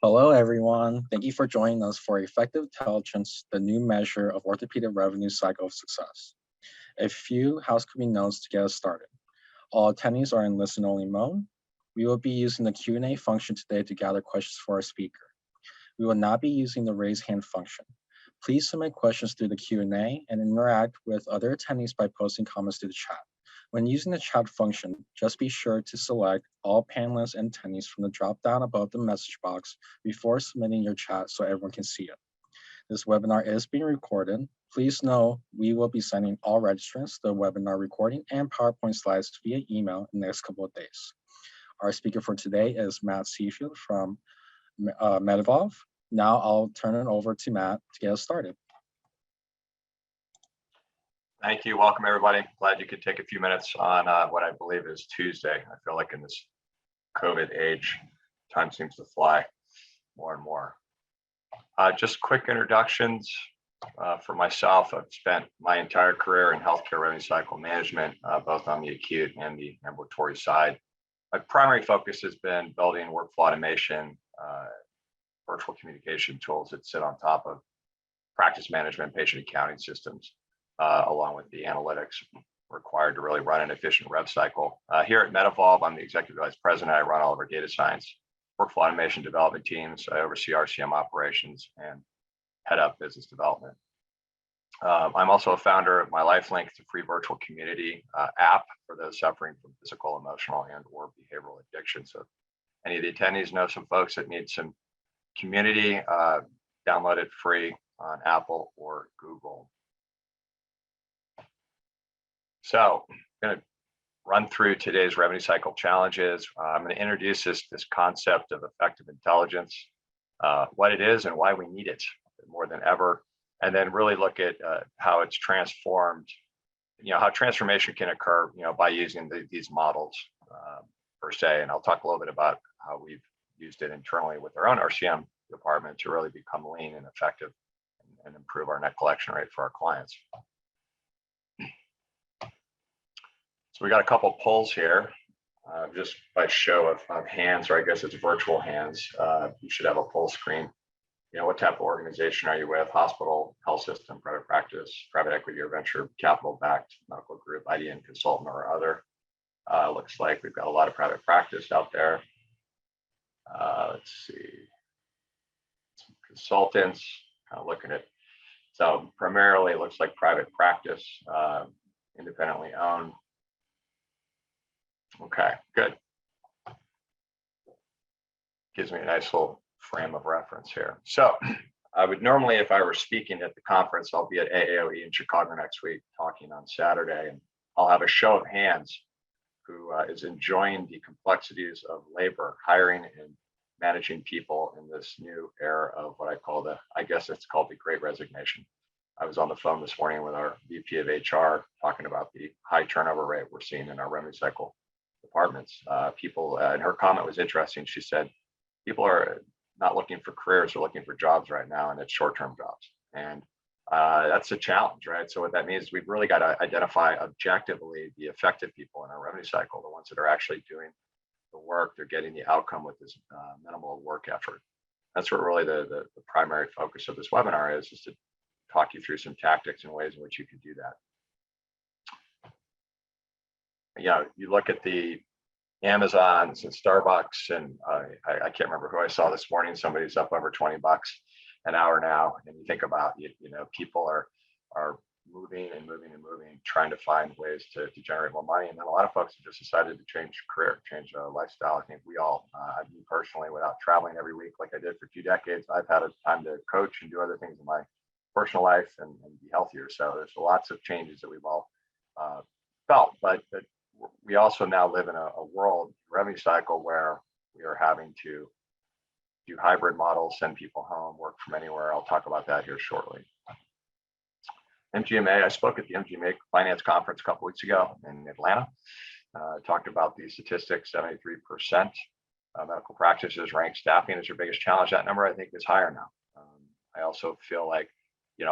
Hello, everyone. Thank you for joining us for Effective Intelligence, the new measure of orthopedic revenue cycle of success. A few housekeeping notes to get us started. All attendees are in listen-only mode. We will be using the Q&A function today to gather questions for our speaker. We will not be using the raise hand function. Please submit questions through the Q&A and interact with other attendees by posting comments to the chat. When using the chat function, just be sure to select all panelists and attendees from the drop-down above the message box before submitting your chat so everyone can see it. This webinar is being recorded. Please know we will be sending all registrants the webinar recording and PowerPoint slides via email in the next couple of days. Our speaker for today is Matt Seafield from MedEvolve. Now I'll turn it over to Matt to get us started. Thank you. Welcome, everybody. Glad you could take a few minutes on what I believe is Tuesday. I feel like in this COVID age, time seems to fly more and more. Just quick introductions for myself. I've spent my entire career in healthcare revenue cycle management, both on the acute and the ambulatory side. My primary focus has been building workflow automation, virtual communication tools that sit on top of practice management, patient accounting systems, along with the analytics required to really run an efficient rev cycle. Here at MedEvolve, I'm the Executive Vice President. I run all of our data science, workflow automation development teams. I oversee RCM operations and head up business development. I'm also a founder of my LifeLink, the free virtual community app for those suffering from physical, emotional, and or behavioral addiction. So any of the attendees know some folks that need some community, download it free on Apple or Google. So I'm going to run through today's revenue cycle challenges. I'm going to introduce this concept of effective intelligence, what it is and why we need it more than ever, and then really look at how it's transformed, how transformation can occur, by using these models per se. And I'll talk a little bit about how we've used it internally with our own RCM department to really become lean and effective and improve our net collection rate for our clients. So we got a couple polls here, just by show of hands, or I guess it's virtual hands. You should have a poll screen. What type of organization are you with? Hospital, health system, private practice, private equity or venture capital-backed medical group, IDN consultant or other. Looks like we've got a lot of private practice out there. Let's see, some consultants, kind of looking at, so primarily it looks like private practice, independently owned. Okay, good. Gives me a nice little frame of reference here. So I would normally, if I were speaking at the conference, I'll be at AAOE in Chicago next week, talking on Saturday, and I'll have a show of hands who is enjoying the complexities of labor, hiring and managing people in this new era of what I call I guess it's called the Great Resignation. I was on the phone this morning with our VP of HR talking about the high turnover rate we're seeing in our revenue cycle departments. People, and her comment was interesting. She said, people are not looking for careers, they're looking for jobs right now, and it's short-term jobs. And that's a challenge, right? So what that means is we've really got to identify objectively the effective people in our revenue cycle, the ones that are actually doing the work, they're getting the outcome with this minimal work effort. That's what really the primary focus of this webinar is to talk you through some tactics and ways in which you can do that. You look at the Amazons and Starbucks, and I can't remember who I saw this morning. Somebody's up over $20 an hour now, and you think about people are moving and moving and moving, trying to find ways to generate more money. And then a lot of folks have just decided to change career, change lifestyle. I think we all, me personally, without traveling every week like I did for 2 decades, I've had a time to coach and do other things in my personal life and be healthier. So there's lots of changes that we've all felt, but we also now live in a world revenue cycle where we are having to do hybrid models, send people home, work from anywhere. I'll talk about that here shortly. MGMA, I spoke at the MGMA Finance Conference a couple weeks ago in Atlanta. Talked about the statistics, 73% medical practices rank staffing as their biggest challenge. That number, I think, is higher now. I also feel like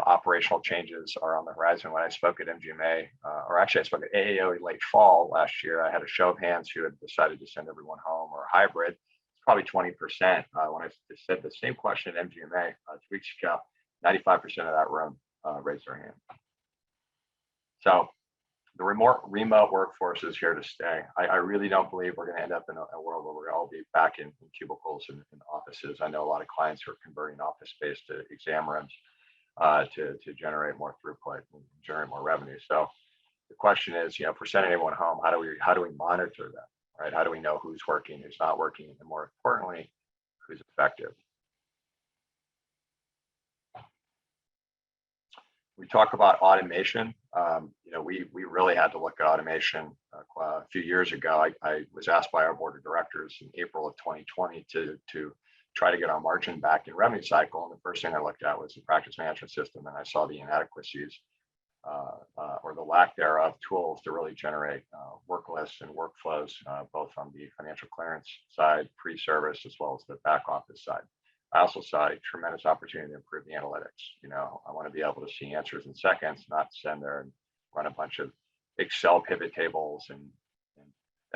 operational changes are on the horizon. When I spoke at MGMA, or actually I spoke at AAOE late fall last year, I had a show of hands who had decided to send everyone home or hybrid. probably 20%. When I said the same question at MGMA 2 weeks ago, 95% of that room raised their hand. So the remote workforce is here to stay. I really don't believe we're going to end up in a world where we're all be back in cubicles and offices. I know a lot of clients who are converting office space to exam rooms to generate more throughput and generate more revenue. So the question is, if we're sending everyone home, how do we monitor them, right? How do we know who's working, who's not working, and more importantly, who's effective? We talk about automation. We really had to look at automation a few years ago. I was asked by our board of directors in April of 2020 to try to get our margin back in revenue cycle. And the first thing I looked at was the practice management system, and I saw the inadequacies or the lack thereof tools to really generate work lists and workflows, both on the financial clearance side, pre-service, as well as the back office side. I also saw a tremendous opportunity to improve the analytics. I want to be able to see answers in seconds, not send there and run a bunch of Excel pivot tables and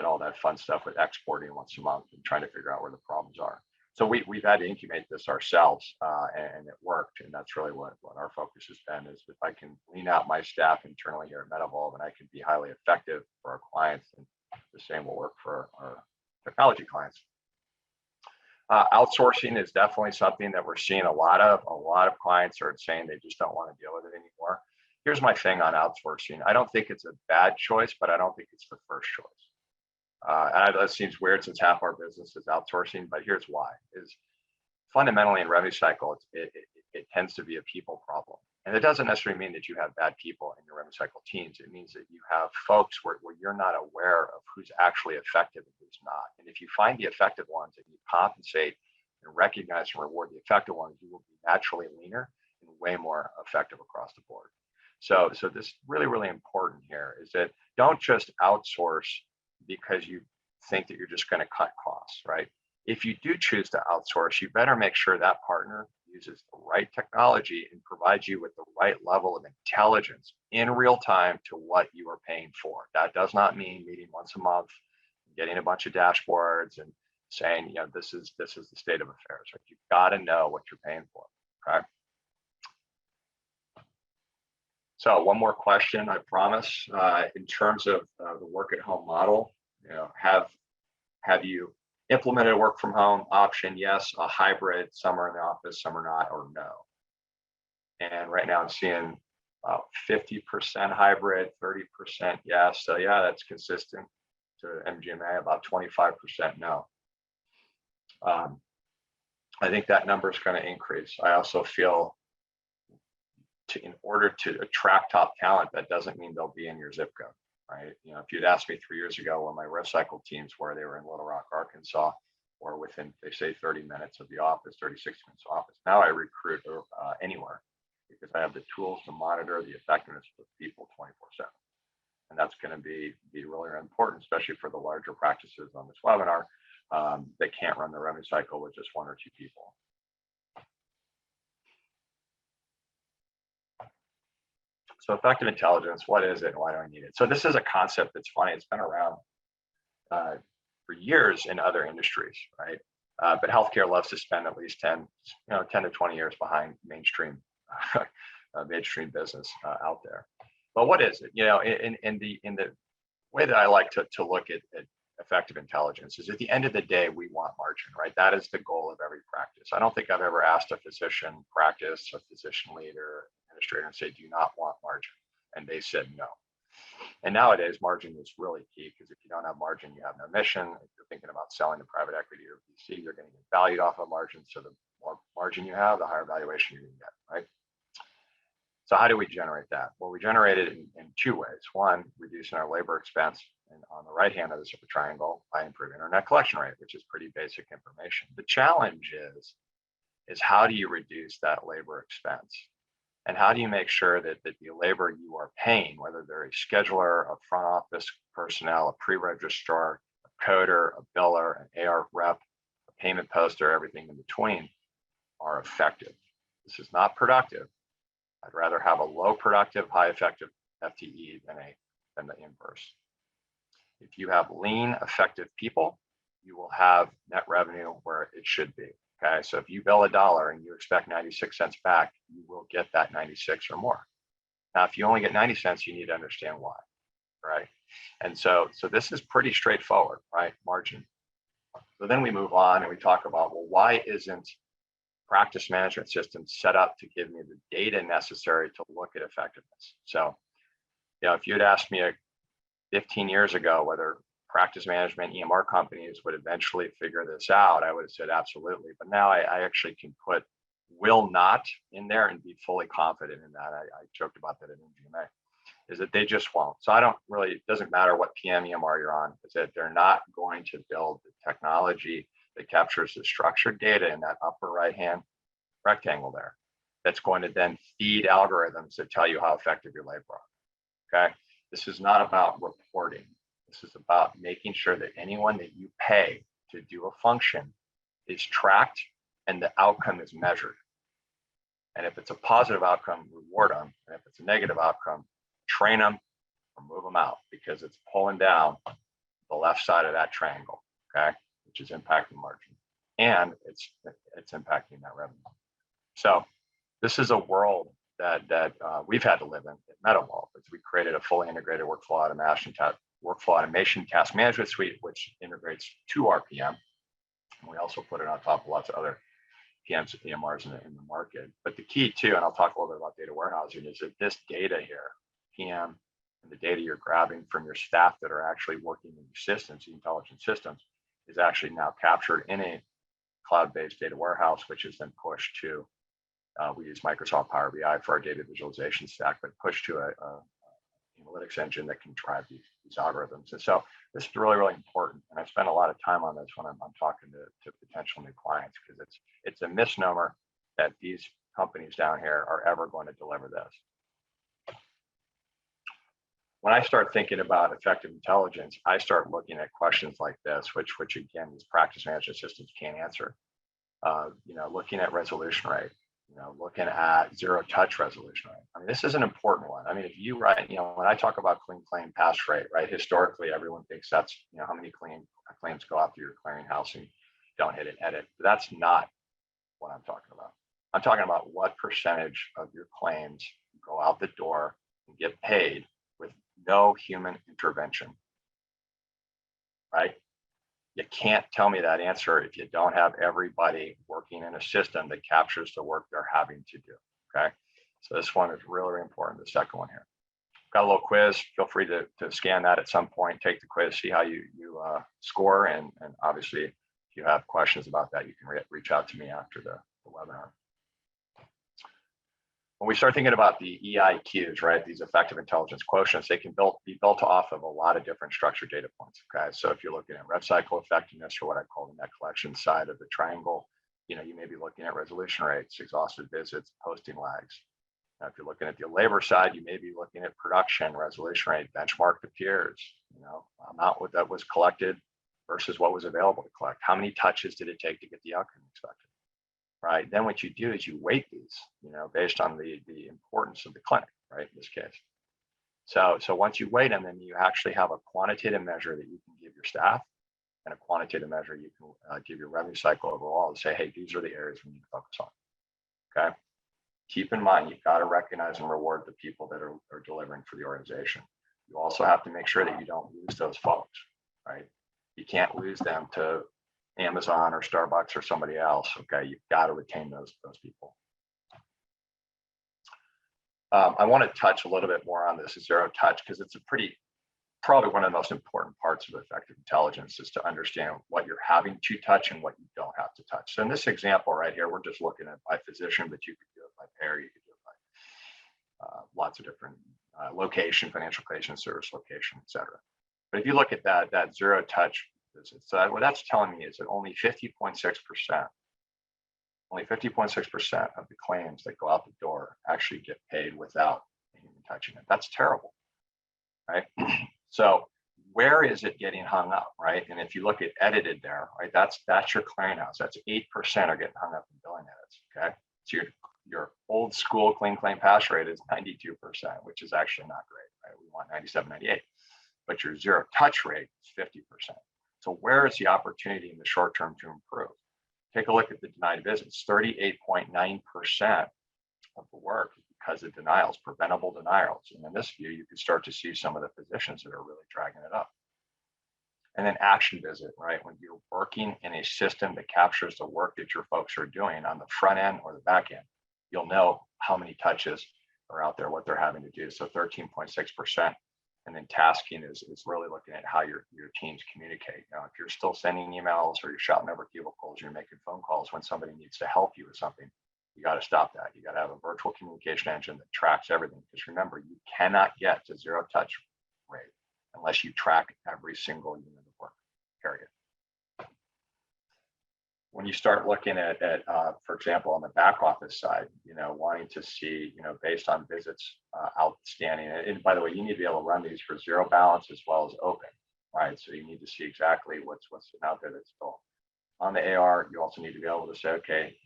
all that fun stuff with exporting once a month and trying to figure out where the problems are. So we've had to incubate this ourselves, and it worked. And that's really what our focus has been, is if I can lean out my staff internally here at MetaVolve and I can be highly effective for our clients, and the same will work for our technology clients. Outsourcing is definitely something that we're seeing a lot of. A lot of clients are saying they just don't want to deal with it anymore. Here's my thing on outsourcing. I don't think it's a bad choice, but I don't think it's the first choice. And that seems weird since half our business is outsourcing, but here's why. Is fundamentally in revenue cycle, it tends to be a people problem. And it doesn't necessarily mean that you have bad people in your revenue cycle teams. It means that you have folks where you're not aware of who's actually effective and who's not. And if you find the effective ones and you compensate and recognize and reward the effective ones, you will be naturally leaner and way more effective across the board. So this is really, really important here, is that don't just outsource because you think that you're just going to cut costs, right? If you do choose to outsource, you better make sure that partner uses the right technology and provides you with the right level of intelligence in real time to what you are paying for. That does not mean meeting once a month, getting a bunch of dashboards and saying, this is the state of affairs. Right? You've got to know what you're paying for. Okay. So one more question, I promise. In terms of the work at home model, have you implemented a work from home option? Yes. A hybrid, some are in the office, some are not, or no. And right now I'm seeing about 50% hybrid, 30% yes. So yeah, that's consistent to MGMA. About 25% no. I think that number is going to increase. I also feel in order to attract top talent, that doesn't mean they'll be in your zip code. Right? If you'd asked me 3 years ago when my recycle teams were, they were in Little Rock, Arkansas, or within, they say 30 minutes of the office, 36 minutes of office. Now I recruit anywhere because I have the tools to monitor the effectiveness of people 24/7. And that's going to be really important, especially for the larger practices on this webinar that can't run the revenue cycle with just 1 or 2 people. So effective intelligence, what is it and why do I need it? So this is a concept that's funny. It's been around for years in other industries, right? But healthcare loves to spend at least 10 to 20 years behind mainstream business out there. But what is it? In the way that I like to look at effective intelligence is, at the end of the day, we want margin, right? That is the goal of every practice. I don't think I've ever asked a physician practice, a physician leader, administrator, and say, do you not want margin? And they said no. And nowadays, margin is really key, because if you don't have margin, you have no mission. If you're thinking about selling to private equity or VC, you're going to get valued off of margin. So the more margin you have, the higher valuation you're going to get, right? So how do we generate that? Well, we generate it in 2 ways. One, reducing our labor expense, and on the right hand of this triangle, by improving our net collection rate, which is pretty basic information. The challenge is how do you reduce that labor expense? And how do you make sure that the labor you are paying, whether they're a scheduler, a front office personnel, a pre-registrar, a coder, a biller, an AR rep, a payment poster, everything in between, are effective? This is not productive. I'd rather have a low productive, high effective FTE than the inverse. If you have lean, effective people, you will have net revenue where it should be. Okay, so if you bill $1 and you expect 96 cents back, you will get that 96 or more. Now, if you only get 90 cents, you need to understand why, right? And so this is pretty straightforward, right? Margin. So then we move on and we talk about, well, why isn't practice management system set up to give me the data necessary to look at effectiveness? So, if you'd asked me 15 years ago whether practice management EMR companies would eventually figure this out, I would have said absolutely. But now I actually can put will not in there and be fully confident in that. I joked about that in MGMA, is that they just won't. So it doesn't matter what PM EMR you're on, is that they're not going to build the technology that captures the structured data in that upper right-hand rectangle there. That's going to then feed algorithms that tell you how effective your labor are, okay? This is not about reporting. This is about making sure that anyone that you pay to do a function is tracked and the outcome is measured. And if it's a positive outcome, reward them. And if it's a negative outcome, train them or move them out, because it's pulling down the left side of that triangle, okay, which is impacting margin, and it's impacting that revenue. So this is a world that we've had to live in at MetaWall, because we created a fully integrated workflow automation task management suite, which integrates to RPM. And we also put it on top of lots of other PMs and PMRs in the market. But the key too, and I'll talk a little bit about data warehousing, is that this data here, PM, and the data you're grabbing from your staff that are actually working in your systems, the intelligent systems, is actually now captured in a cloud-based data warehouse, which is then pushed to, we use Microsoft Power BI for our data visualization stack, but pushed to a analytics engine that can drive these algorithms. And so this is really, really important. And I spend a lot of time on this when I'm talking to potential new clients, because it's a misnomer that these companies down here are ever going to deliver this. When I start thinking about effective intelligence, I start looking at questions like this, which again, these practice management systems can't answer. Looking at resolution rate, looking at zero touch resolution rate. I mean, this is an important one. I mean, if you write, when I talk about clean claim pass rate, right? Historically, everyone thinks that's, how many claims go out through your clearinghouse and don't hit an edit. But that's not what I'm talking about. I'm talking about what percentage of your claims go out the door and get paid with no human intervention, right? You can't tell me that answer if you don't have everybody working in a system that captures the work they're having to do, okay? So this one is really, really important, the second one here. Got a little quiz. Feel free to scan that at some point, take the quiz, see how you score, and obviously, if you have questions about that, you can reach out to me after the webinar. When we start thinking about the EIQs, right, these effective intelligence quotients, they can be built off of a lot of different structured data points, okay? So if you're looking at rev cycle effectiveness, or what I call the net collection side of the triangle, you may be looking at resolution rates, exhausted visits, posting lags. Now, if you're looking at the labor side, you may be looking at production, resolution rate, benchmark to peers, amount that was collected versus what was available to collect. How many touches did it take to get the outcome expected? Right. Then what you do is you weight these, based on the importance of the clinic, right, in this case. So once you weight them, then you actually have a quantitative measure that you can give your staff, and a quantitative measure you can give your revenue cycle overall to say, hey, these are the areas we need to focus on. Okay. Keep in mind, you've got to recognize and reward the people that are delivering for the organization. You also have to make sure that you don't lose those folks, right? You can't lose them to Amazon or Starbucks or somebody else. Okay, you've got to retain those people. I want to touch a little bit more on this zero touch, because it's probably one of the most important parts of effective intelligence, is to understand what you're having to touch and what you don't have to touch. So in this example right here, we're just looking at by physician, but you could do it by payer, you could do it by lots of different location, financial location, service location, et cetera. But if you look at that zero touch, so what that's telling me is that only 50.6% of the claims that go out the door actually get paid without a human touching it. That's terrible, right? So where is it getting hung up, right? And if you look at edited there, right, that's your clearinghouse. That's 8% are getting hung up in billing edits, okay? So your old school clean claim pass rate is 92%, which is actually not great, right? We want 97, 98, but your zero touch rate is 50%. So where is the opportunity in the short term to improve? Take a look at the denied visits. 38.9% of the work is because of denials, preventable denials. And in this view, you can start to see some of the physicians that are really dragging it up. And then action visit, right? When you're working in a system that captures the work that your folks are doing on the front end or the back end, you'll know how many touches are out there, what they're having to do. So 13.6%. And then tasking is really looking at how your teams communicate. Now, if you're still sending emails or you're shouting over cubicles, you're making phone calls when somebody needs to help you with something, you got to stop that. You got to have a virtual communication engine that tracks everything. Because remember, you cannot get to zero touch rate unless you track every single unit of work, period. When you start looking at for example, on the back office side, wanting to see, based on visits outstanding. And by the way, you need to be able to run these for zero balance as well as open, right? So you need to see exactly what's out there that's still on the AR. You also need to be able to say, okay,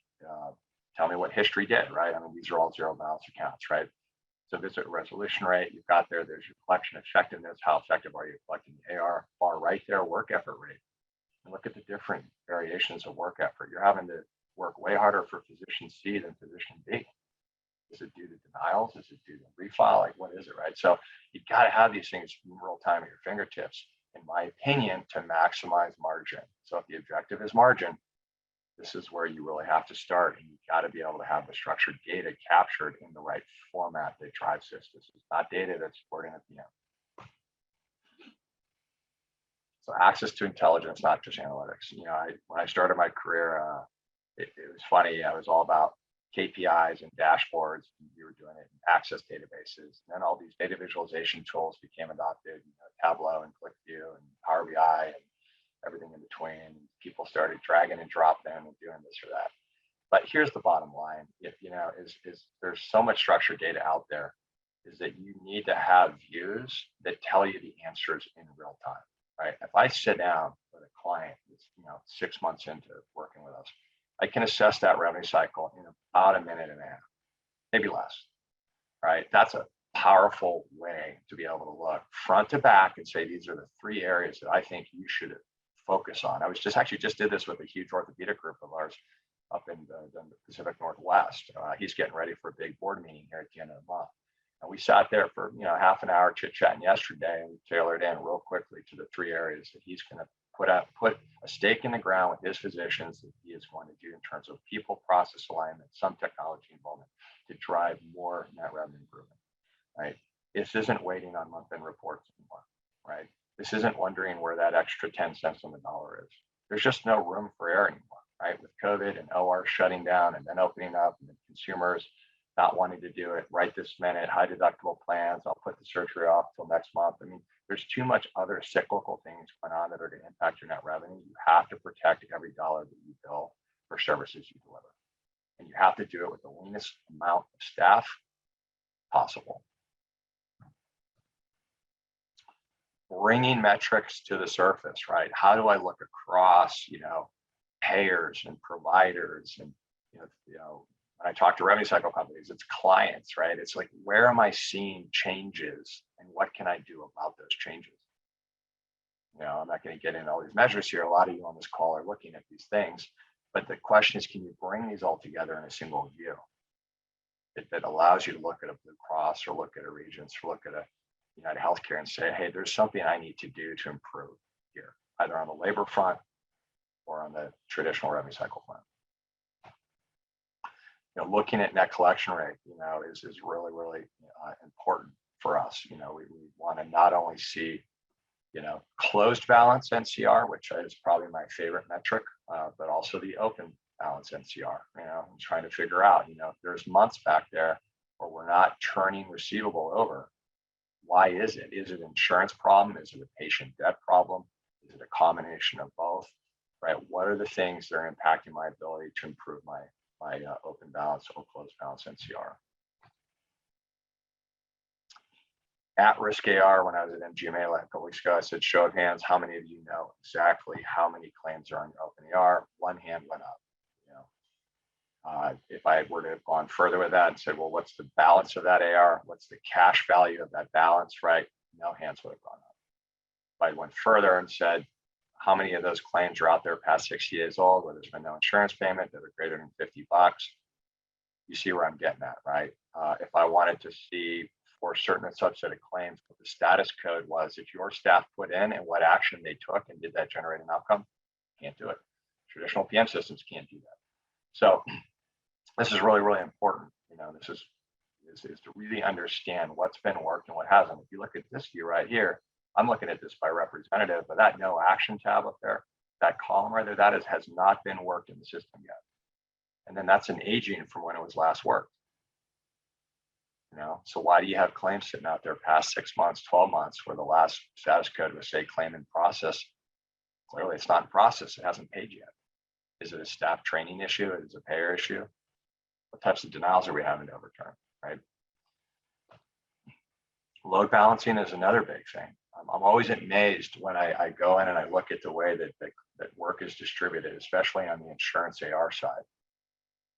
tell me what history did, right? I mean, these are all zero balance accounts, right? So visit resolution rate, you've got there's your collection effectiveness. How effective are you collecting the AR? Far right there, work effort rate. And look at the different variations of work effort. You're having to work way harder for physician C than physician B. Is it due to denials? Is it due to refile? Like, what is it, right? So you've got to have these things in real time at your fingertips, in my opinion, to maximize margin. So if the objective is margin, this is where you really have to start, and you've got to be able to have the structured data captured in the right format that drives this. This is not data that's supporting at the end. So access to intelligence, not just analytics. When I started my career, it was funny. I was all about KPIs and dashboards. You were doing it in access databases. And then all these data visualization tools became adopted, Tableau and ClickView and Power BI and everything in between. People started dragging and dropping and doing this or that. But here's the bottom line: if is there's so much structured data out there, is that you need to have views that tell you the answers in real time. Right? If I sit down with a client that's 6 months into working with us, I can assess that revenue cycle in about a minute and a half, maybe less. Right? That's a powerful way to be able to look front to back and say, these are the 3 areas that I think you should focus on. I was just did this with a huge orthopedic group of ours up in the Pacific Northwest. He's getting ready for a big board meeting here at the end of the month. And we sat there for half an hour chit-chatting yesterday, and we tailored in real quickly to the 3 areas that he's going to put a stake in the ground with his physicians that he is going to do in terms of people, process alignment, some technology involvement to drive more net revenue improvement. Right? This isn't waiting on month-end reports anymore. Right? This isn't wondering where that extra 10 cents on the dollar is. There's just no room for error anymore. Right? With COVID and OR shutting down and then opening up, and the consumers not wanting to do it right this minute, high deductible plans, I'll put the surgery off till next month. I mean, there's too much other cyclical things going on that are going to impact your net revenue. You have to protect every dollar that you bill for services you deliver. And you have to do it with the leanest amount of staff possible. Bringing metrics to the surface, right? How do I look across, payers and providers and, when I talk to revenue cycle companies, it's clients, right? It's like, where am I seeing changes and what can I do about those changes? I'm not going to get into all these measures here. A lot of you on this call are looking at these things, but the question is, can you bring these all together in a single view that allows you to look at a Blue Cross or look at a Regents or look at a United Healthcare and say, hey, there's something I need to do to improve here, either on the labor front or on the traditional revenue cycle front. Looking at net collection rate, is really, really important for us. We want to not only see, closed balance NCR, which is probably my favorite metric, but also the open balance NCR. I'm trying to figure out, if there's months back there where we're not turning receivable over. Why is it? Is it an insurance problem? Is it a patient debt problem? Is it a combination of both? Right? What are the things that are impacting my ability to improve my open balance or closed balance NCR? At-risk AR, when I was at MGMA a couple weeks ago, I said, show of hands, how many of you know exactly how many claims are on your open AR? One hand went up. If I were to have gone further with that and said, well, what's the balance of that AR? What's the cash value of that balance, right? No hands would have gone up. If I went further and said, how many of those claims are out there past 60 days old, where there's been no insurance payment that are greater than $50. You see where I'm getting at, right? If I wanted to see for a certain subset of claims what the status code was that your staff put in and what action they took, and did that generate an outcome? Can't do it. Traditional PM systems can't do that. So this is really, really important. This is to really understand what's been worked and what hasn't. If you look at this view right here, I'm looking at this by representative, but that no action tab up there, that column right there, has not been worked in the system yet. And then that's an aging from when it was last worked. So why do you have claims sitting out there past 6 months, 12 months, where the last status code was say claim in process? Clearly it's not in process, it hasn't paid yet. Is it a staff training issue? Is it a payer issue? What types of denials are we having to overturn, right? Load balancing is another big thing. I'm always amazed when I go in and I look at the way that work is distributed, especially on the insurance AR side.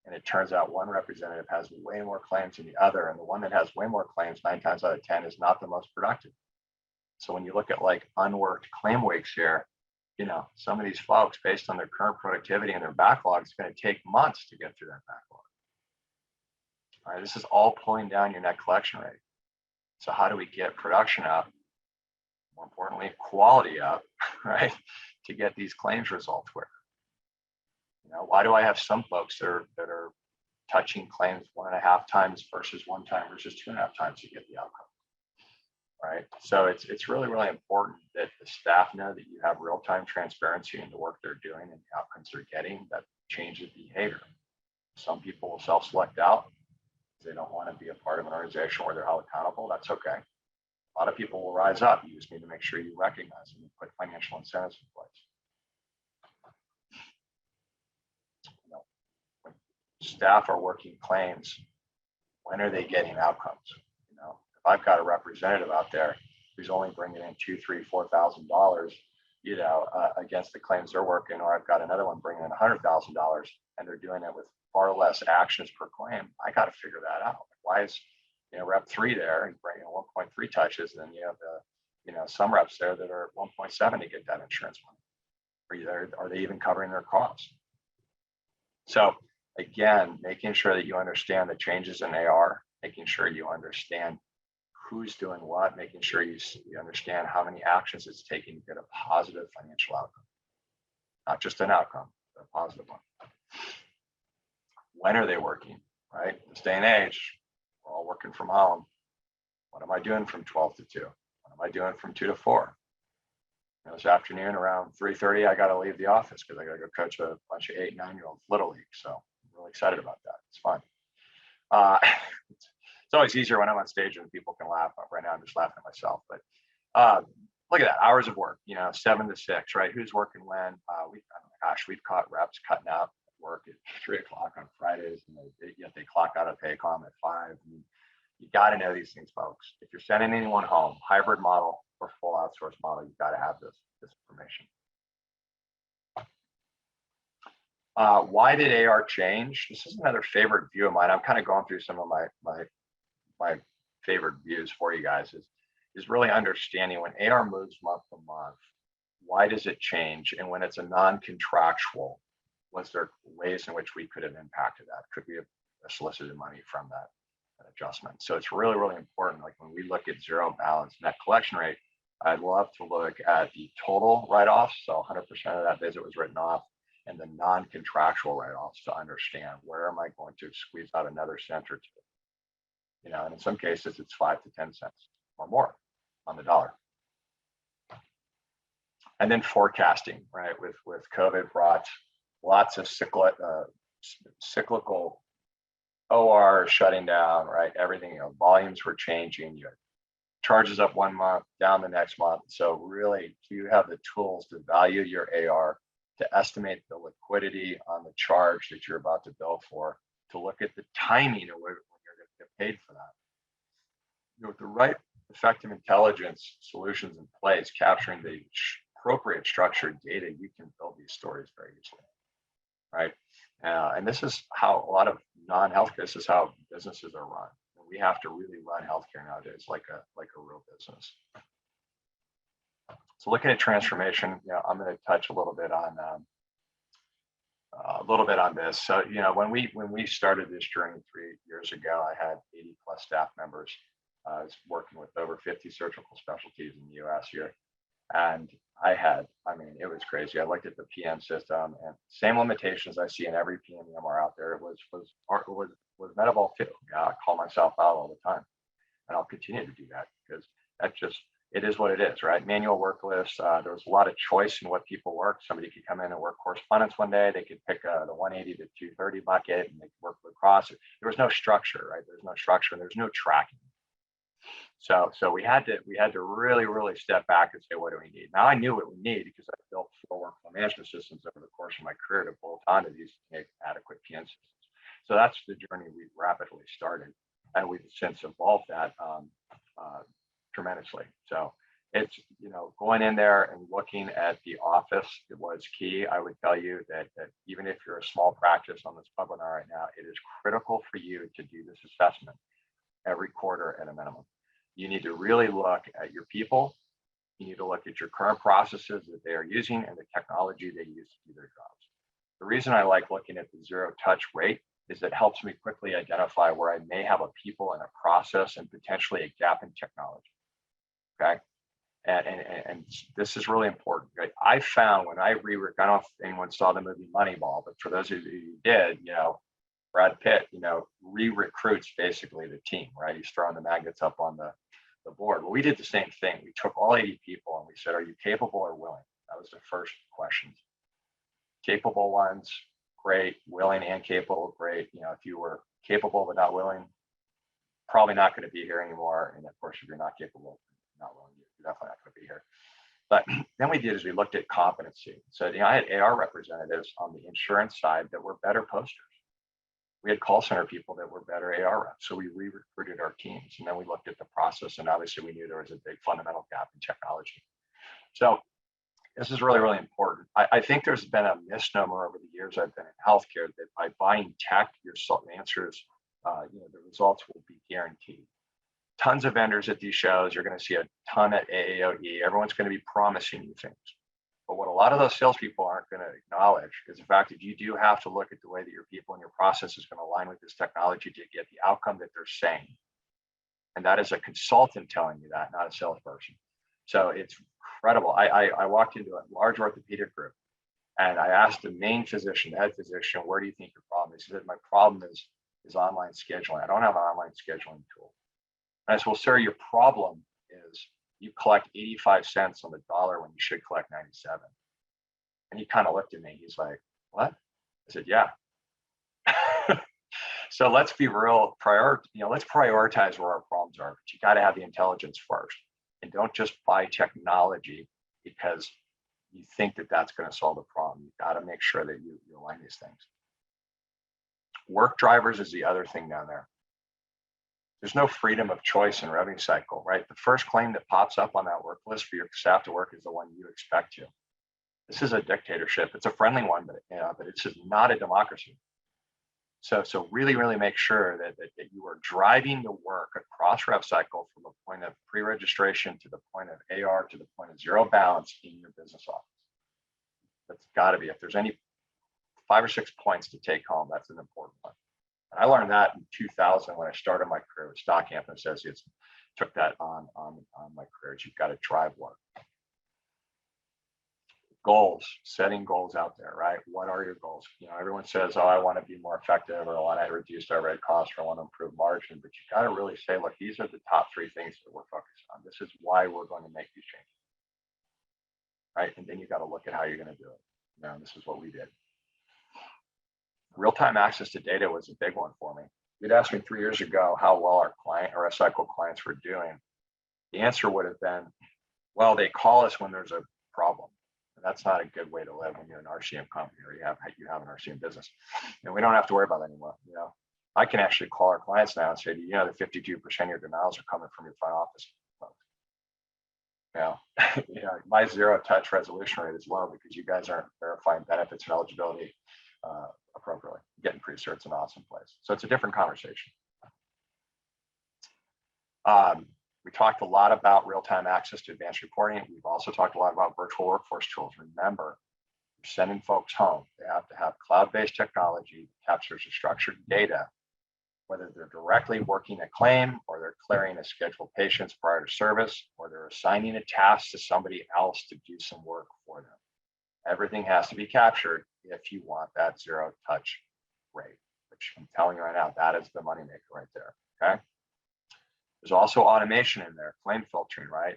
And it turns out one representative has way more claims than the other, and the one that has way more claims 9 times out of 10 is not the most productive. So when you look at like unworked claim weeks here, some of these folks, based on their current productivity and their backlog, it's going to take months to get through that backlog. All right, this is all pulling down your net collection rate. So how do we get production up? More importantly, quality up, right? To get these claims resolved quicker. Why do I have some folks that are touching claims 1.5 times versus 1 time versus 2.5 times to get the outcome? Right. So it's really, really important that the staff know that you have real-time transparency in the work they're doing and the outcomes they're getting that changes behavior. Some people will self-select out. They don't want to be a part of an organization where they're held accountable. That's okay. A lot of people will rise up. You just need to make sure you recognize them and put financial incentives in place. When staff are working claims, when are they getting outcomes? If I've got a representative out there who's only bringing in $2,000, $3,000, $4,000, against the claims they're working, or I've got another one bringing in $100,000 and they're doing it with far less actions per claim, I got to figure that out. Why is rep 3 there and bringing 1.3 touches, and then you have some reps there that are 1.7 to get that insurance money? Are they even covering their costs? So again, making sure that you understand the changes in AR, making sure you understand who's doing what, making sure you understand how many actions it's taking to get a positive financial outcome, not just an outcome, but a positive one. When are they working, right? This day and age, we're all working from home. What am I doing from 12 to 2? What am I doing from 2 to 4? This afternoon around 3:30, I got to leave the office because I got to go coach a bunch of 8 and 9-year-olds Little League. So I'm really excited about that. It's fun. It's always easier when I'm on stage and people can laugh. Right now, I'm just laughing at myself. But look at that, hours of work, 7 to 6, right? Who's working when? We've caught reps cutting out work at 3 o'clock on Fridays, and yet they clock out at Paycom at 5. You got to know these things, folks. If you're sending anyone home, hybrid model or full outsource model, you've got to have this information. Why did AR change? This is another favorite view of mine. I'm kind of going through some of my favorite views for you guys. Is really understanding when AR moves month to month, why does it change? And when it's a non-contractual, was there ways in which we could have impacted that? Could we have solicited money from that adjustment? So it's really, really important. Like when we look at zero balance net collection rate, I'd love to look at the total write-offs. So 100% of that visit was written off, and the non-contractual write-offs to understand where am I going to squeeze out another cent or two. And in some cases it's 5 to 10 cents or more on the dollar. And then forecasting, right? With COVID brought lots of cyclical OR shutting down, right? Everything, volumes were changing. You had charges up 1 month, down the next month. So really, do you have the tools to value your AR, to estimate the liquidity on the charge that you're about to bill for, to look at the timing of when you're going to get paid for that? With the right effective intelligence solutions in place, capturing the appropriate structured data, you can build these stories very easily, right? And this is how a lot of non-healthcare, this is how businesses are run. We have to really run healthcare nowadays like a real business. So looking at transformation, I'm going to touch a little bit on this. So, when we started this journey 3 years ago, I had 80 plus staff members. I was working with over 50 surgical specialties in the US here. And it was crazy. I looked at the PM system and same limitations I see in every PM EMR out there. It was metabolic too. I call myself out all the time. And I'll continue to do that because it is what it is, right? Manual work lists. There was a lot of choice in what people work. Somebody could come in and work correspondence one day. They could pick the 180 to 230 bucket and they could work across. There was no structure, right? There's no structure. There's no tracking. So we had to really, really step back and say, what do we need? Now I knew what we need because I built 4 workflow management systems over the course of my career to bolt onto these to make adequate PM systems. So that's the journey we rapidly started. And we've since evolved that tremendously. So it's, going in there and looking at the office was key. I would tell you that even if you're a small practice on this webinar right now, it is critical for you to do this assessment every quarter at a minimum. You need to really look at your people. You need to look at your current processes that they are using and the technology they use to do their jobs. The reason I like looking at the zero touch rate is it helps me quickly identify where I may have a people and a process and potentially a gap in technology. Okay. And this is really important. Right? I found when I don't know if anyone saw the movie Moneyball, but for those of you who did, Brad Pitt, re-recruits basically the team, right? He's throwing the magnets up on the board. Well, we did the same thing. We took all 80 people and we said, are you capable or willing? That was the first question. Capable ones, great. Willing and capable, great. If you were capable but not willing, probably not going to be here anymore. And of course, if you're not capable, not willing, you're definitely not going to be here. But then we looked at competency. So I had AR representatives on the insurance side that were better posters. We had call center people that were better AR reps. So we re-recruited our teams. And then we looked at the process. And obviously we knew there was a big fundamental gap in technology. So this is really, really important. I think there's been a misnomer over the years I've been in healthcare that by buying tech, your answers, the results will be guaranteed. Tons of vendors at these shows. You're going to see a ton at AAOE. Everyone's going to be promising you things. But what a lot of those salespeople aren't going to acknowledge is the fact that you do have to look at the way that your people and your process is going to align with this technology to get the outcome that they're saying. And that is a consultant telling you that, not a salesperson. So it's incredible. I walked into a large orthopedic group and I asked the main physician, the head physician, where do you think your problem is? He said, my problem is online scheduling. I don't have an online scheduling tool. And I said, well, sir, your problem is you collect 85 cents on the dollar when you should collect 97. And he kind of looked at me. He's like, what? I said, yeah. So let's be real, let's prioritize where our problems are. But you got to have the intelligence first. And don't just buy technology because you think that that's going to solve the problem. You got to make sure that you align these things. Work drivers is the other thing down there. There's no freedom of choice in revenue cycle, right? The first claim that pops up on that work list for your staff to work is the one you expect to. This is a dictatorship. It's a friendly one, but it's just not a democracy. So really, really make sure that you are driving the work across rev cycle from the point of pre-registration to the point of AR to the point of zero balance in your business office. That's got to be, if there's any 5 or 6 points to take home, that's an important one. And I learned that in 2000 when I started my career with Stockhampton Associates. Took that on my career. You've got to drive work. Goals, setting goals out there, right? What are your goals? Everyone says, oh, I want to be more effective, or I want to reduce overhead costs, or I want to improve margin. But you got to really say, look, these are the top 3 things that we're focused on. This is why we're going to make these changes, right? And then you got to look at how you're going to do it. This is what we did. Real-time access to data was a big one for me. You'd asked me 3 years ago how well our cycle clients were doing. The answer would have been, well, they call us when there's a problem. And that's not a good way to live when you're an RCM company or you have an RCM business. And we don't have to worry about that anymore. I can actually call our clients now and say, that 52% of your denials are coming from your front office folks. My zero touch resolution rate is low because you guys aren't verifying benefits and eligibility appropriately. Getting pre-certs is an awesome place. So it's a different conversation. We talked a lot about real-time access to advanced reporting. We've also talked a lot about virtual workforce tools. Remember, you're sending folks home. They have to have cloud-based technology that captures the structured data, whether they're directly working a claim or they're clearing a scheduled patients prior to service, or they're assigning a task to somebody else to do some work for them. Everything has to be captured if you want that zero touch rate, which I'm telling you right now, that is the moneymaker right there, okay? There's also automation in there, claim filtering, right?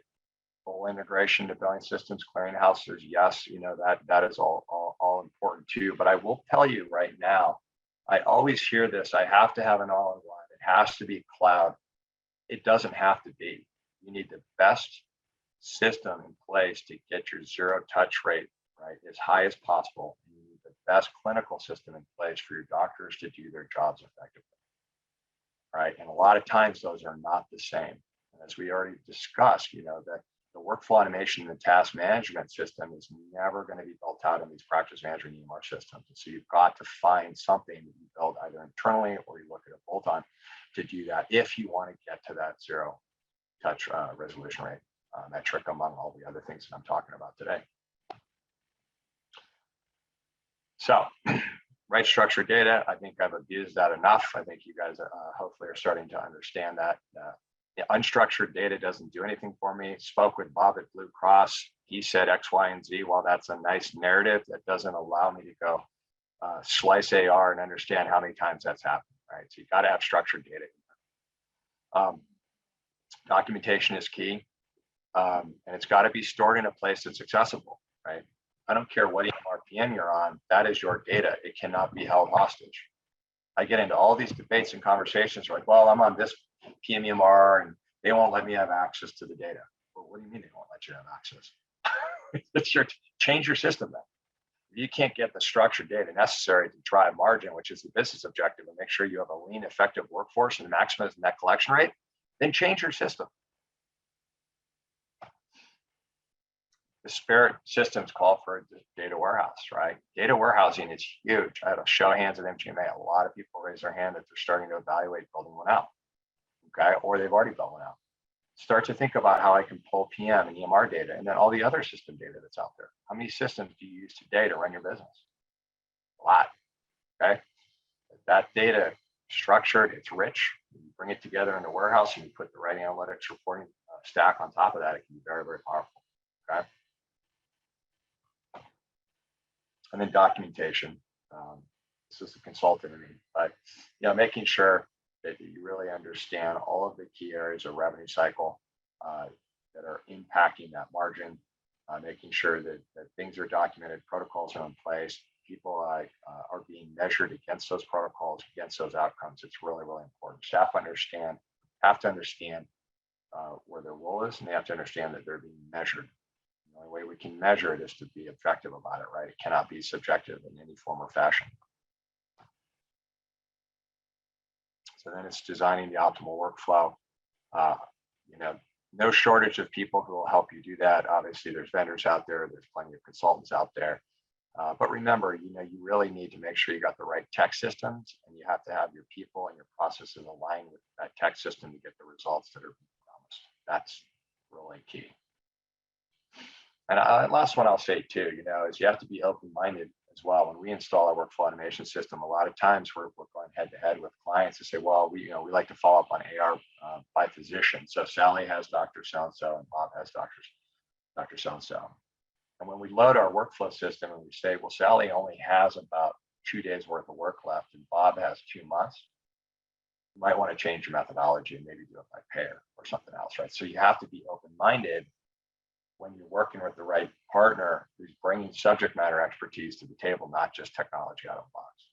Full integration to billing systems, clearinghouses, yes, you know, that is all important too. But I will tell you right now, I always hear this, I have to have an all-in-one, it has to be cloud. It doesn't have to be. You need the best system in place to get your zero touch rate right as high as possible. You need the best clinical system in place for your doctors to do their jobs effectively, right? And a lot of times those are not the same. And as we already discussed, you know, that the workflow automation and the task management system is never going to be built out in these practice management EMR systems. And so you've got to find something that you build either internally or you look at a bolt-on to do that if you want to get to that zero touch resolution rate metric among all the other things that I'm talking about today. So, right structured data, I think I've abused that enough. I think you guys hopefully are starting to understand that. The unstructured data doesn't do anything for me. Spoke with Bob at Blue Cross. He said X, Y, and Z. Well, that's a nice narrative. That doesn't allow me to go slice AR and understand how many times that's happened, right? So you got to have structured data. Documentation is key. And it's got to be stored in a place that's accessible, right? I don't care what RPM you're on, that is your data. It cannot be held hostage. I get into all these debates and conversations like, well, I'm on this PMEMR and they won't let me have access to the data. Well, what do you mean they won't let you have access? Change your system then. If you can't get the structured data necessary to drive margin, which is the business objective, and make sure you have a lean, effective workforce and maximize net collection rate, then change your system. Disparate systems call for a data warehouse, right? Data warehousing is huge. I had a show of hands at MGMA. A lot of people raise their hand that they're starting to evaluate building one out, okay? Or they've already built one out. Start to think about how I can pull PM and EMR data and then all the other system data that's out there. How many systems do you use today to run your business? A lot, okay? That data structured, it's rich. You bring it together in a warehouse and you put the right analytics reporting stack on top of that, it can be very, very powerful, okay? And then documentation. This is a consultant in me, but you know, making sure that you really understand all of the key areas of revenue cycle that are impacting that margin, making sure that things are documented, protocols are in place, people are being measured against those protocols, against those outcomes. It's really, really important. Staff have to understand where their role is, and they have to understand that they're being measured. The only way we can measure it is to be objective about it, right? It cannot be subjective in any form or fashion. So then it's designing the optimal workflow. You know, no shortage of people who will help you do that. Obviously, there's vendors out there. There's plenty of consultants out there. But remember, you know, you really need to make sure you got the right tech systems, and you have to have your people and your processes aligned with that tech system to get the results that are being promised. That's really key. And last one I'll say too, you know, is you have to be open-minded as well. When we install our workflow automation system, a lot of times we're going head-to-head with clients to say, well, we like to follow up on AR by physician. So Sally has Dr. So-and-so and Bob has Dr. So-and-so. And when we load our workflow system and we say, well, Sally only has about 2 days worth of work left and Bob has 2 months, you might want to change your methodology and maybe do it by pair or something else, right? So you have to be open-minded when you're working with the right partner who's bringing subject matter expertise to the table, not just technology out of the box.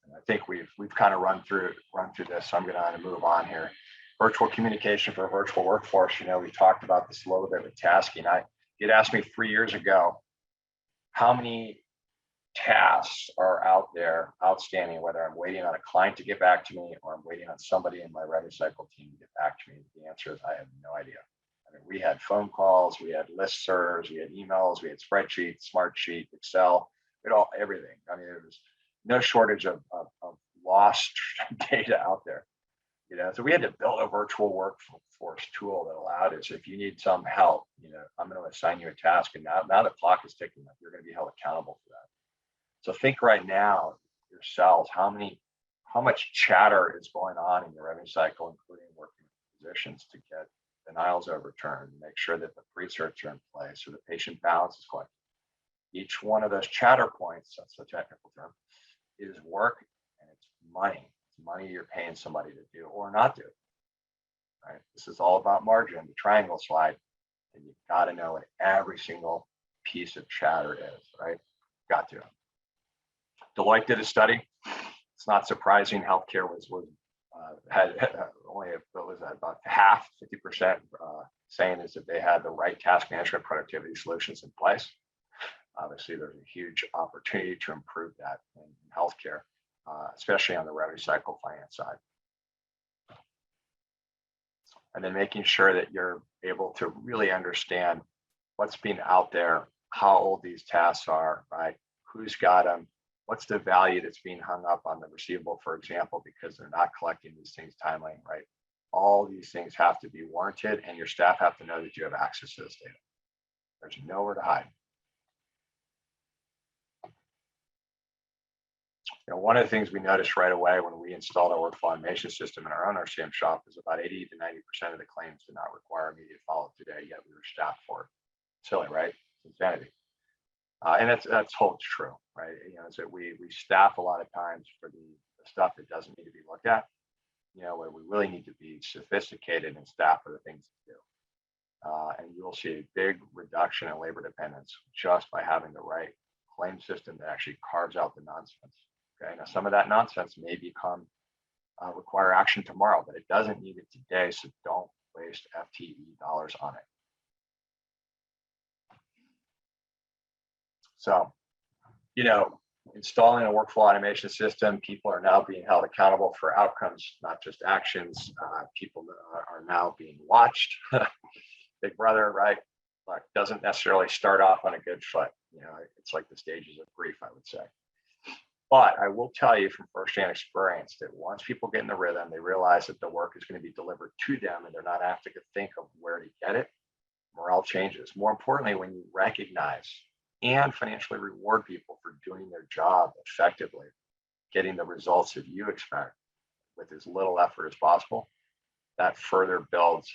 And I think we've kind of run through this, so I'm going to move on here. Virtual communication for a virtual workforce. You know, we talked about this a little bit with tasking. You'd asked me 3 years ago, how many tasks are out there outstanding, whether I'm waiting on a client to get back to me or I'm waiting on somebody in my revenue cycle team to get back to me? The answer is I have no idea. I mean, we had phone calls, we had listservs, we had emails, we had spreadsheets, Smartsheet, Excel, everything. I mean, there was no shortage of lost data out there. So we had to build a virtual workforce tool that allowed us, if you need some help, I'm going to assign you a task, and now the clock is ticking up. You're going to be held accountable for that. So think right now yourselves, how much chatter is going on in your revenue cycle, including working with physicians to get denials overturned, make sure that the pre-certs are in place so the patient balance is collected. Each one of those chatter points, that's the technical term, is work, and it's money. It's money you're paying somebody to do or not do. Right? This is all about margin, the triangle slide, and you've got to know what every single piece of chatter is, right? Got to. Deloitte did a study. It's not surprising. Healthcare had only about half, 50% saying is that they had the right task management productivity solutions in place. Obviously, there's a huge opportunity to improve that in healthcare, especially on the revenue cycle finance side. And then making sure that you're able to really understand what's being out there, how old these tasks are, right? Who's got them? What's the value that's being hung up on the receivable, for example, because they're not collecting these things timely, right? All these things have to be warranted, and your staff have to know that you have access to this data. There's nowhere to hide. One of the things we noticed right away when we installed our workflow automation system in our own RCM shop is about 80 to 90% of the claims did not require immediate follow-up today, yet we were staffed for it. Silly, right? It's insanity. And that's wholly true, right? Is that we staff a lot of times for the stuff that doesn't need to be looked at, where we really need to be sophisticated and staff for the things to do. And you'll see a big reduction in labor dependence just by having the right claim system that actually carves out the nonsense. Okay, now some of that nonsense may require action tomorrow, but it doesn't need it today, so don't waste FTE dollars on it. So, installing a workflow automation system, people are now being held accountable for outcomes, not just actions. People are now being watched. Big brother, right? Like, doesn't necessarily start off on a good foot. It's like the stages of grief, I would say. But I will tell you from firsthand experience that once people get in the rhythm, they realize that the work is going to be delivered to them and they're not having to think of where to get it. Morale changes. More importantly, when you recognize and financially reward people for doing their job effectively, getting the results that you expect with as little effort as possible, that further builds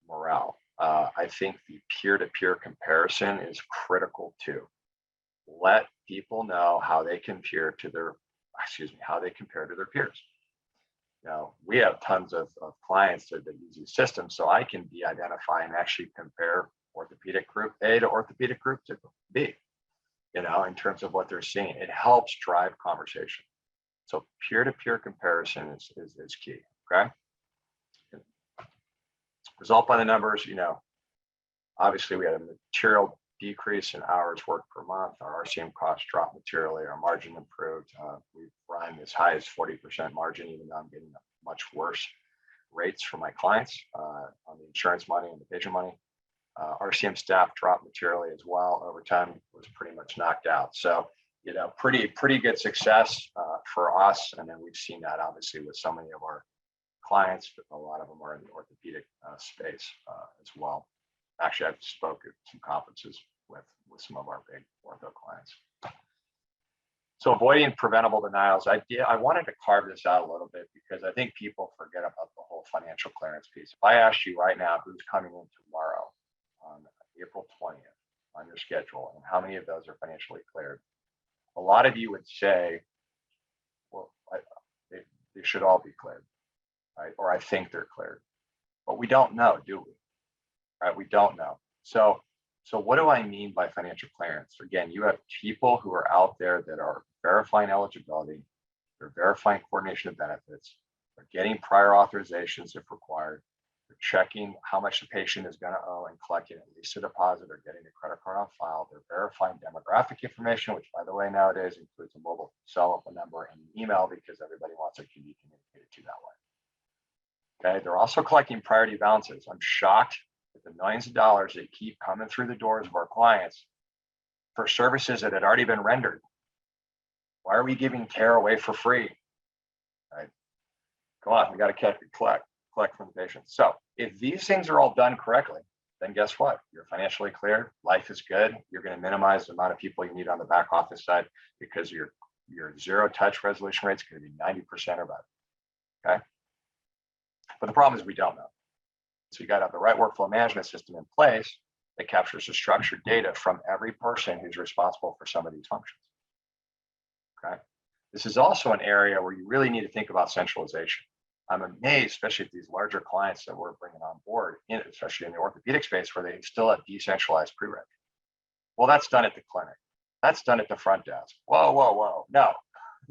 morale. I think the peer-to-peer comparison is critical too. Let people know how they compare to their peers. We have tons of clients that use these systems, so I can identify and actually compare orthopedic group A to orthopedic group to B, in terms of what they're seeing. It helps drive conversation. So peer-to-peer comparison is key, okay? Result by the numbers, obviously we had a material decrease in hours worked per month. Our RCM costs dropped materially. Our margin improved. We've run as high as 40% margin, even though I'm getting much worse rates from my clients on the insurance money and the patient money. RCM staff dropped materially as well. Overtime was pretty much knocked out. So, pretty good success for us. And then we've seen that obviously with so many of our clients, but a lot of them are in the orthopedic space as well. Actually, I've spoken at some conferences with some of our big ortho clients. So avoiding preventable denials, I wanted to carve this out a little bit because I think people forget about the whole financial clearance piece. If I asked you right now who's coming in tomorrow on April 20th on your schedule and how many of those are financially cleared, a lot of you would say, well, they should all be cleared, right? Or I think they're cleared, but we don't know, do we? Right? We don't know. So what do I mean by financial clearance? Again, you have people who are out there that are verifying eligibility, they're verifying coordination of benefits, they're getting prior authorizations if required, they're checking how much the patient is going to owe and collecting at least a deposit or getting a credit card on file. They're verifying demographic information, which by the way, nowadays includes a mobile cell phone number and an email because everybody wants it to be communicated to that way. Okay, they're also collecting priority balances. I'm shocked at the millions of dollars that keep coming through the doors of our clients for services that had already been rendered. Why are we giving care away for free? Come on, we got to collect from the patient. So if these things are all done correctly, then guess what? You're financially clear, life is good. You're going to minimize the amount of people you need on the back office side because your zero touch resolution rate is going to be 90% or better. Okay. But the problem is we don't know. So you got to have the right workflow management system in place that captures the structured data from every person who's responsible for some of these functions. Okay. This is also an area where you really need to think about centralization. I'm amazed, especially at these larger clients that we're bringing on board, especially in the orthopedic space, where they still have decentralized pre-reg. Well, that's done at the clinic. That's done at the front desk. Whoa, whoa, whoa. No,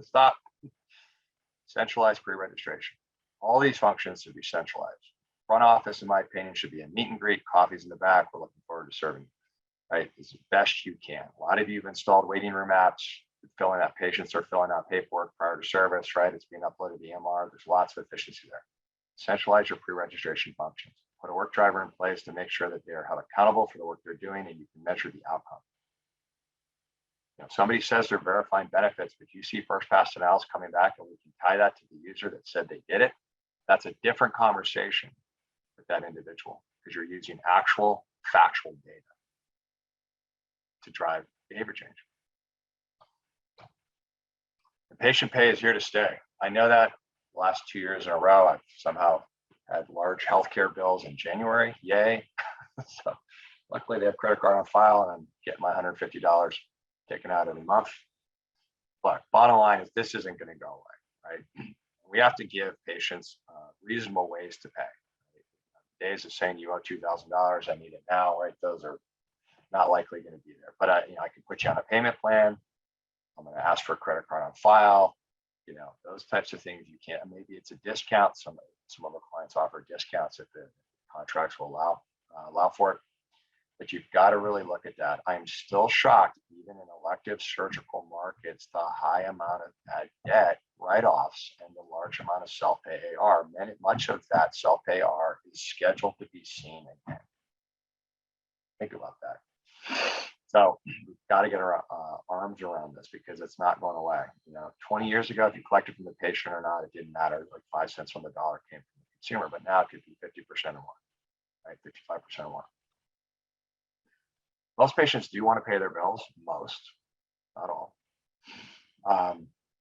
stop. Centralized pre-registration. All these functions should be centralized. Front office, in my opinion, should be a meet and greet, coffees in the back. We're looking forward to serving you, right? As best you can. A lot of you have installed waiting room apps, filling out patients are filling out paperwork prior to service, right? It's being uploaded to EMR. There's lots of efficiency there. Centralize your pre-registration functions. Put a work driver in place to make sure that they are held accountable for the work they're doing and you can measure the outcome. You know, somebody says they're verifying benefits, but you see first pass denials coming back and we can tie that to the user that said they did it. That's a different conversation with that individual because you're using actual factual data to drive behavior change. The patient pay is here to stay. I know that the last 2 years in a row, I've somehow had large healthcare bills in January. Yay. So luckily they have credit card on file and I'm getting my $150 taken out every month. But bottom line is this isn't going to go away, right? We have to give patients reasonable ways to pay. Days of saying you owe $2,000, I need it now, right? Those are not likely going to be there. But I can put you on a payment plan. I'm going to ask for a credit card on file. You know, those types of things you can't. Maybe it's a discount. Some of our clients offer discounts if the contracts will allow for it. But you've got to really look at that. I'm still shocked, even in elective surgical markets, the high amount of bad debt write-offs and the large amount of self-pay AR. Much of that self-pay AR is scheduled to be seen again. Think about that. So we've got to get our arms around this because it's not going away. You know, 20 years ago, if you collected from the patient or not, it didn't matter. Like 5 cents on the dollar came from the consumer, but now it could be 50% or more, right? 55% or more. Most patients do want to pay their bills, most, not all.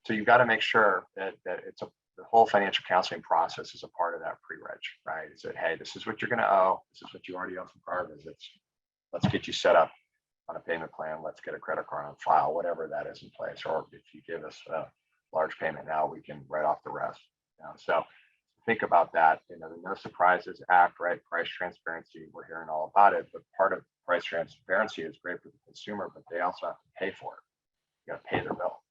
So you've got to make sure that the whole financial counseling process is a part of that pre-reg, right? Is that, hey, this is what you're going to owe. This is what you already owe from prior visits. Let's get you set up on a payment plan. Let's get a credit card on file, whatever that is in place. Or if you give us a large payment now, we can write off the rest. You know? So think about that. You know, the No Surprises Act, right? Price transparency, we're hearing all about it, but part of price transparency is great for the consumer, but they also have to pay for it. You got to pay their bill.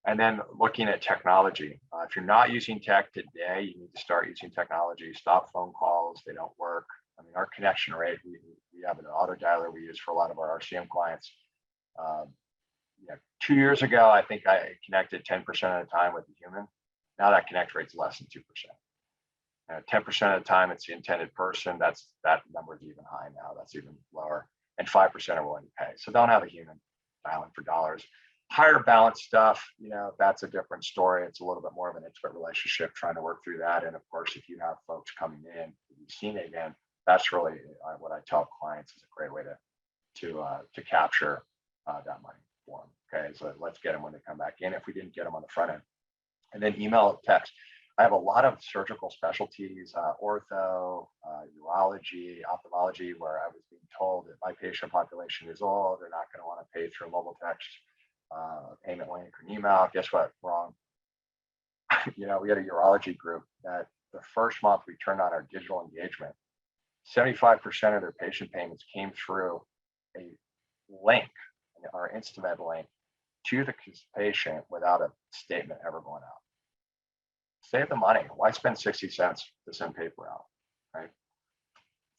And then looking at technology, if you're not using tech today, you need to start using technology. Stop phone calls, they don't work. I mean, our connection rate, we have an auto dialer we use for a lot of our RCM clients. 2 years ago, I think I connected 10% of the time with a human. Now that connect rate's less than 2%. 10% of the time it's the intended person. That number is even high now. That's even lower. And 5% are willing to pay. So don't have a human dialing for dollars. Higher balance stuff, you know, that's a different story. It's a little bit more of an intimate relationship, trying to work through that. And of course, if you have folks coming in, you've seen it again, that's really what I tell clients is a great way to capture that money for them. Okay, so let's get them when they come back in if we didn't get them on the front end. And then email, text. I have a lot of surgical specialties, ortho, urology, ophthalmology, where I was being told that my patient population is old, they're not going to want to pay through mobile text, payment link, or email. Guess what? Wrong. You know, we had a urology group that the first month we turned on our digital engagement, 75% of their patient payments came through a link, our Instamed link, to the patient without a statement ever going out. Save the money. Why spend 60 cents to send paper out, right?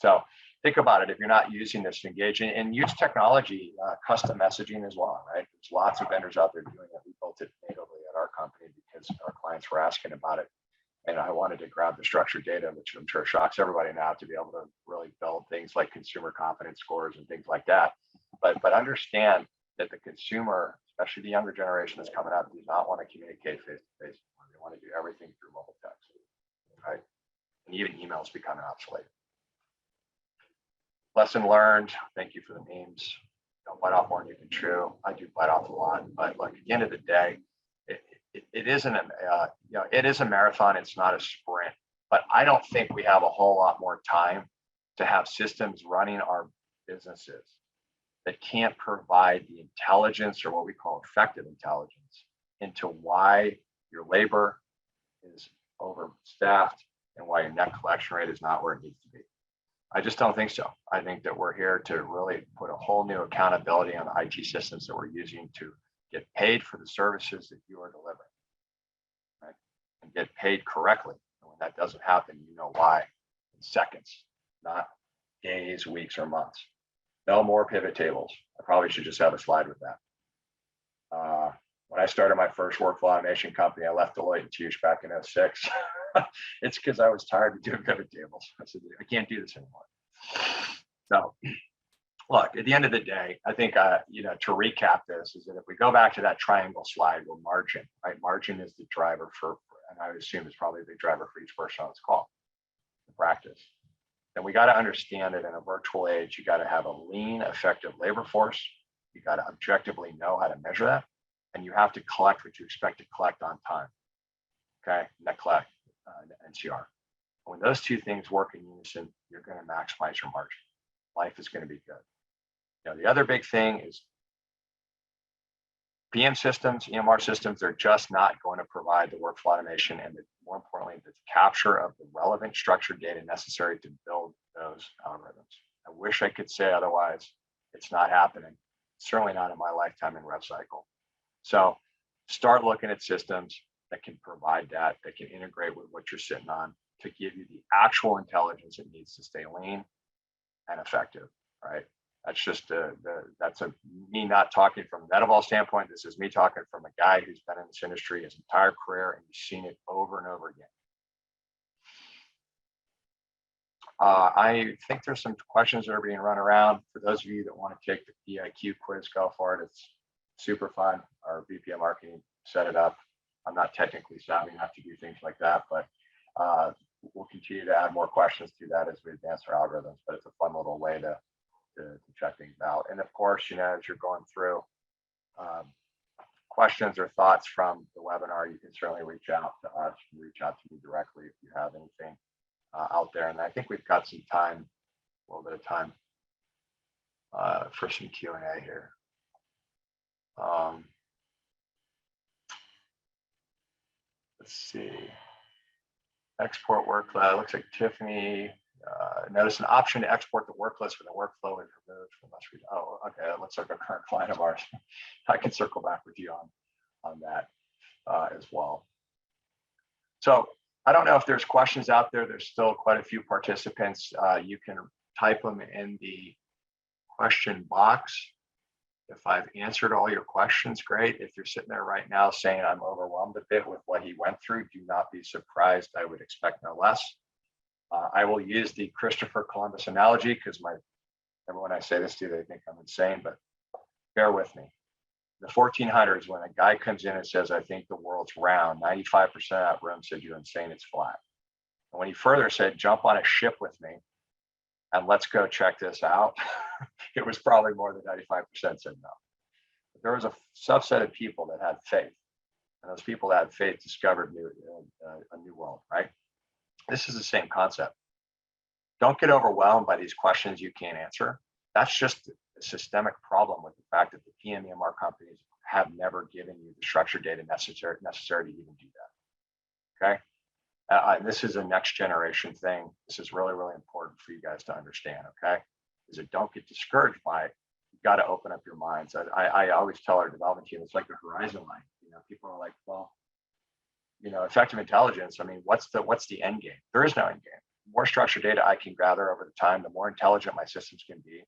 So think about it. If you're not using this to engage and use technology, custom messaging as well, right? There's lots of vendors out there doing it. We built it natively at our company because our clients were asking about it. And I wanted to grab the structured data, which I'm sure shocks everybody now, to be able to really build things like consumer confidence scores and things like that. But understand that the consumer, especially the younger generation that's coming up, does not want to communicate face to face. They They want to do everything through mobile text, right? And even emails becoming obsolete. Lesson learned. Thank you for the memes. Don't bite off more than you can chew. I do bite off a lot, but like at the end of the day, it isn't it is a marathon. It's not a sprint. But I don't think we have a whole lot more time to have systems running our businesses that can't provide the intelligence, or what we call effective intelligence, into why your labor is overstaffed and why your net collection rate is not where it needs to be. I just don't think so. I think that we're here to really put a whole new accountability on the IT systems that we're using to get paid for the services that you are delivering, right? And get paid correctly. And when that doesn't happen, you know why in seconds, not days, weeks, or months. No more pivot tables. I probably should just have a slide with that. When I started my first workflow automation company, I left Deloitte and Touche back in 06. It's because I was tired of doing pivot tables. I said, I can't do this anymore. So look, at the end of the day, I think, to recap this is that if we go back to that triangle slide where margin, right? Margin is the driver for, and I would assume it's probably a big driver for each person on this call, the practice. And we got to understand that in a virtual age, you got to have a lean, effective labor force. You got to objectively know how to measure that. And you have to collect what you expect to collect on time. Okay, net collect, NCR. When those two things work in unison, you're going to maximize your margin. Life is going to be good. The other big thing is PM systems, EMR systems, they're just not going to provide the workflow automation and more importantly, the capture of the relevant structured data necessary to build those algorithms. I wish I could say otherwise. It's not happening. Certainly not in my lifetime in RevCycle. So start looking at systems that can provide that can integrate with what you're sitting on to give you the actual intelligence it needs to stay lean and effective, right? That's just me not talking from a Metaval standpoint. This is me talking from a guy who's been in this industry his entire career and he's seen it over and over again. I think there's some questions that are being run around. For those of you that want to take the PIQ quiz, go for it. It's super fun. Our VP of marketing set it up. I'm not technically savvy enough to do things like that, but we'll continue to add more questions to that as we advance our algorithms. But it's a fun little way to check things out. And of course, as you're going through questions or thoughts from the webinar, you can certainly reach out to us, reach out to me directly if you have anything out there. And I think we've got some time, a little bit of time for some Q&A here. Let's see. Export workflow. Looks like Tiffany notice an option to export the work list when the workflow is removed from us. Oh, okay. That looks like a current client of ours. I can circle back with you on that as well. So I don't know if there's questions out there. There's still quite a few participants. You can type them in the question box. If I've answered all your questions, great. If you're sitting there right now saying I'm overwhelmed a bit with what he went through, do not be surprised. I would expect no less. I will use the Christopher Columbus analogy because everyone I say this to, they think I'm insane, but bear with me. The 1400s, when a guy comes in and says, I think the world's round, 95% of that room said, you're insane, it's flat. And when he further said, jump on a ship with me and let's go check this out, it was probably more than 95% said no. But there was a subset of people that had faith. And those people that had faith discovered a new world, right? This is the same concept. Don't get overwhelmed by these questions you can't answer. That's just a systemic problem with the fact that the PMEMR companies have never given you the structured data necessary to even do that. Okay. This is a next generation thing. This is really, really important for you guys to understand. Okay. Is that don't get discouraged by it. You've got to open up your minds. I always tell our development team, it's like a horizon line. People are like, well, effective intelligence. I mean, what's the end game? There is no end game. The more structured data I can gather over the time, the more intelligent my systems can be,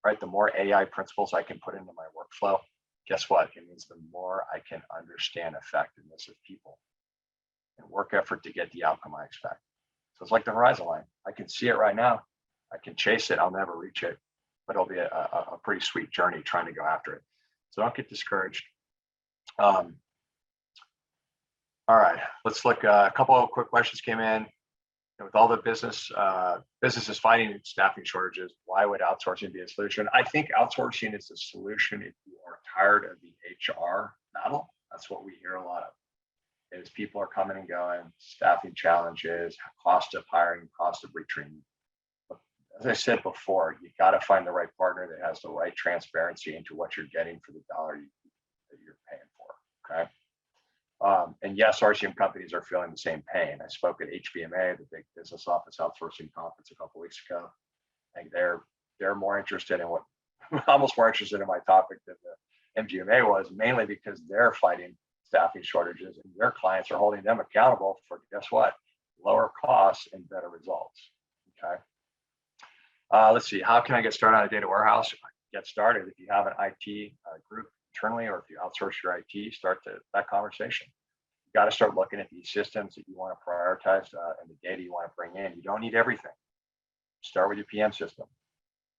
right? The more AI principles I can put into my workflow. Guess what? It means the more I can understand effectiveness of people and work effort to get the outcome I expect. So it's like the horizon line. I can see it right now. I can chase it. I'll never reach it, but it'll be a pretty sweet journey trying to go after it. So don't get discouraged. All right, let's look. A couple of quick questions came in. With all the businesses fighting staffing shortages, why would outsourcing be a solution? I think outsourcing is a solution if you are tired of the HR battle. That's what we hear a lot of. Is people are coming and going, staffing challenges, cost of hiring, cost of retraining. As I said before, you got to find the right partner that has the right transparency into what you're getting for the dollar that you're paying for. Okay. And yes, RCM companies are feeling the same pain. I spoke at HBMA, the big business office outsourcing conference a couple of weeks ago. I think they're more interested in what, almost more interested in my topic than the MGMA was, mainly because they're fighting staffing shortages and their clients are holding them accountable for, guess what, lower costs and better results. Okay. Let's see, how can I get started on a data warehouse? Get started. If you have an IT group internally, or if you outsource your IT, start that conversation. You got to start looking at these systems that you want to prioritize and the data you want to bring in. You don't need everything. Start with your PM system.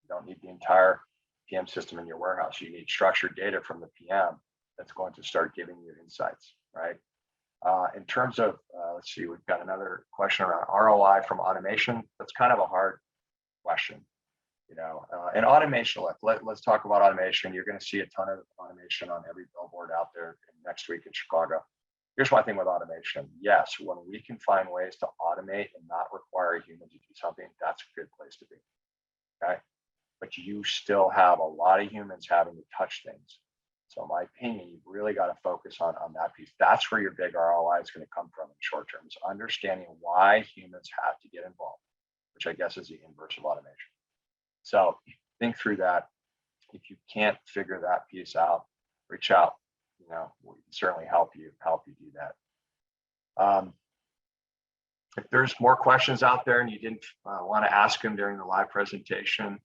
You don't need the entire PM system in your warehouse. You need structured data from the PM that's going to start giving you insights, right? In terms of, let's see, we've got another question around ROI from automation. That's kind of a hard question. And automation, let's talk about automation. You're going to see a ton of automation on every billboard out there next week in Chicago. Here's my thing with automation. Yes, when we can find ways to automate and not require a human to do something, that's a good place to be. Okay. But you still have a lot of humans having to touch things. So in my opinion, you've really got to focus on that piece. That's where your big ROI is going to come from in the short term, is understanding why humans have to get involved, which I guess is the inverse of automation. So think through that. If you can't figure that piece out, reach out. We can certainly help you do that. If there's more questions out there and you didn't want to ask them during the live presentation,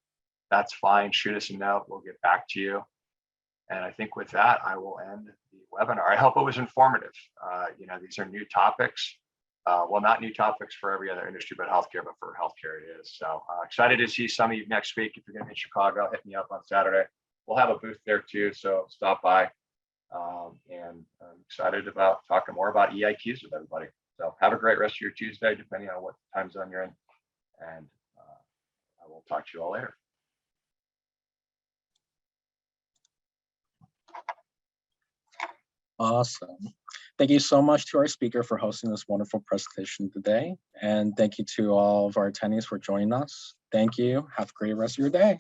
that's fine. Shoot us a note. We'll get back to you. And I think with that, I will end the webinar. I hope it was informative. These are new topics. Well, not new topics for every other industry, but healthcare, but for healthcare it is. So excited to see some of you next week. If you're going to be in Chicago, hit me up on Saturday. We'll have a booth there too, so stop by. And I'm excited about talking more about EIQs with everybody. So have a great rest of your Tuesday, depending on what time zone you're in. And I will talk to you all later. Awesome. Thank you so much to our speaker for hosting this wonderful presentation today. And thank you to all of our attendees for joining us. Thank you. Have a great rest of your day.